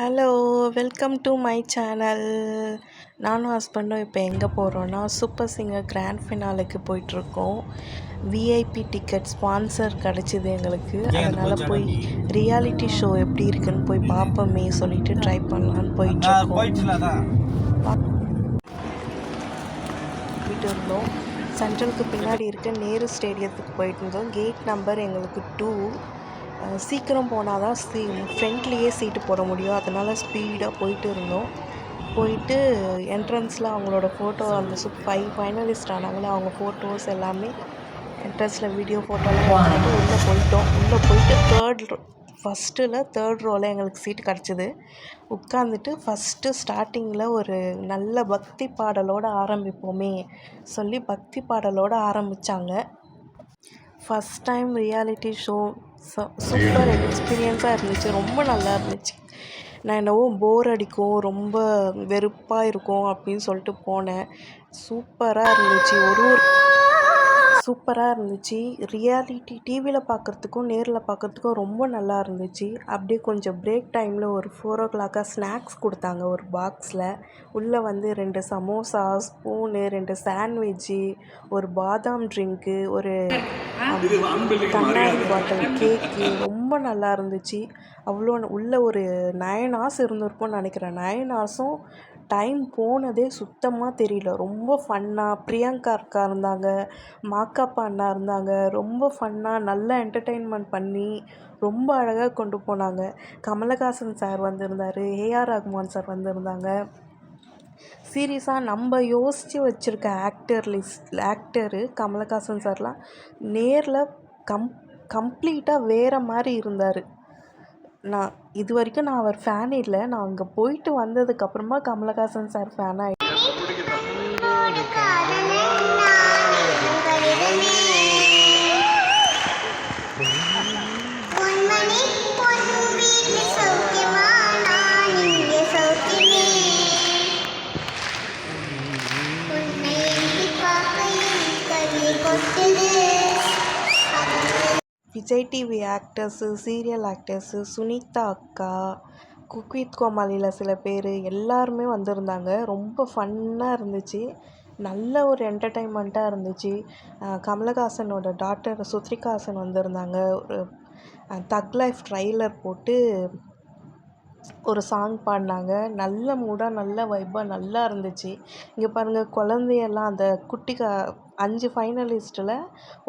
Hello, welcome to my channel. நானும் ஹஸ்பண்டும் இப்போ எங்கே போகிறோன்னா சூப்பர் சிங்கர் கிராண்ட் ஃபினாலுக்கு போயிட்டுருக்கோம். விஐபி டிக்கெட் ஸ்பான்சர் கிடச்சிது எங்களுக்கு. அதனால் போய் ரியாலிட்டி ஷோ எப்படி இருக்குன்னு போய் பார்ப்போமே சொல்லிட்டு ட்ரை பண்ணலான்னு போயிட்டுருக்கோம். போயிட்டு இருந்தோம். சென்ட்ரலுக்கு பின்னாடி இருக்க நேரு ஸ்டேடியத்துக்கு போயிட்டு இருந்தோம். கேட் நம்பர் எங்களுக்கு 2. சீக்கிரம் போனால் தான் ஃப்ரண்ட்லேயே சீட்டு போட முடியும். அதனால் ஸ்பீடாக போயிட்டு இருந்தோம். போயிட்டு என்ட்ரன்ஸில் அவங்களோட ஃபோட்டோ அந்த 5 ஃபைனலிஸ்ட் ஆனாங்களே அவங்க ஃபோட்டோஸ் எல்லாமே என்ட்ரன்ஸில் வீடியோ ஃபோட்டோலாம் எடுத்துகிட்டு உள்ளே போயிட்டோம். உள்ளே போயிட்டு தேர்ட் ரோவில் எங்களுக்கு சீட்டு கிடச்சிது. உட்காந்துட்டு ஃபஸ்ட்டு ஸ்டார்டிங்கில் ஒரு நல்ல பக்தி பாடலோடு ஆரம்பிப்போமே சொல்லி பக்தி பாடலோடு ஆரம்பித்தாங்க. First time reality show super எக்ஸ்பீரியன்ஸாக இருந்துச்சு. ரொம்ப நல்லா இருந்துச்சு. நான் என்னவோ போர் அடிக்கும், ரொம்ப வெறுப்பாக இருக்கும் அப்படின்னு சொல்லிட்டு போனேன். சூப்பராக இருந்துச்சு. ரியாலிட்டி டிவியில் பார்க்குறதுக்கும் நேரில் பார்க்குறதுக்கும் ரொம்ப நல்லா இருந்துச்சு. அப்படியே கொஞ்சம் பிரேக் டைமில் ஒரு 4 o'clock ஸ்நாக்ஸ் கொடுத்தாங்க ஒரு பாக்ஸில். உள்ளே வந்து 2 சமோசா, ஸ்பூனு, 2 சாண்ட்விட்ஜு, ஒரு பாதாம் ட்ரிங்க்கு, ஒரு கண்ணாடி பாட்டில் கேக்கு ரொம்ப நல்லா இருந்துச்சு. அவ்வளோ உள்ளே ஒரு 9 hours இருந்திருப்போம்னு நினைக்கிறேன். 9 hours டைம் போனதே சுத்தமாக தெரியல. ரொம்ப ஃபன்னாக பிரியங்கா அக்கா இருந்தாங்க, மாக்காப்பா அண்ணா இருந்தாங்க. ரொம்ப ஃபன்னாக நல்லா என்டர்டெயின்மெண்ட் பண்ணி ரொம்ப அழகாக கொண்டு போனாங்க. கமலஹாசன் சார் வந்திருந்தார், ஏஆர் ரகுமான் சார் வந்திருந்தாங்க. சீரியஸாக நம்ம யோசித்து வச்சுருக்க ஆக்டரு கமலஹாசன் சார்லாம் நேரில் கம்ப்ளீட்டாக வேறு மாதிரி இருந்தார். இது வரைக்கும் நான் அவர் ஃபேன் இல்லை. நான் அங்கே போயிட்டு வந்ததுக்கப்புறமா கமலஹாசன் சார் ஃபேன் ஆகிட்டேன். Vijay TV actors, serial actors, Sunitha அக்கா, குக் வித் கோமாளியில் சில பேர் எல்லாருமே வந்திருந்தாங்க. ரொம்ப ஃபன்னாக இருந்துச்சு. நல்ல ஒரு என்டர்டெயின்மெண்ட்டாக இருந்துச்சு. கமலஹாசனோட டாட்டர் சுத்ரிகாசன் வந்திருந்தாங்க. ஒரு தக் லைஃப் ட்ரைலர் போட்டு ஒரு சாங் பாடினாங்க. நல்ல மூடாக நல்ல வைப்பாக நல்லா இருந்துச்சு. இங்கே பாருங்கள், குழந்தையெல்லாம் அந்த 5 ஃபைனலிஸ்ட்டில்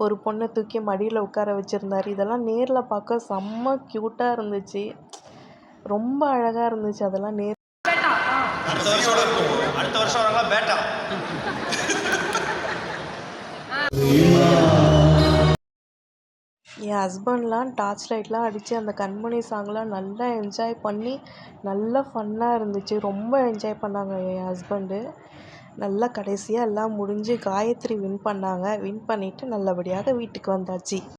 ஒரு பொண்ணை தூக்கி மடியில் உட்கார வச்சுருந்தார். இதெல்லாம் நேரில் பார்க்க செம்ம க்யூட்டாக இருந்துச்சு. ரொம்ப அழகாக இருந்துச்சு. அதெல்லாம் என் ஹஸ்பண்ட்லாம் டார்ச் லைட்லாம் அடித்து அந்த கண்மணி சாங்லாம் நல்லா என்ஜாய் பண்ணி நல்லா ஃபன்னாக இருந்துச்சு. ரொம்ப என்ஜாய் பண்ணாங்க என் ஹஸ்பண்டு. நல்லா கடைசியாக எல்லாம் முடிஞ்சு காயத்ரி வின் பண்ணாங்க. வின் பண்ணிவிட்டு நல்லபடியாக வீட்டுக்கு வந்தாச்சு.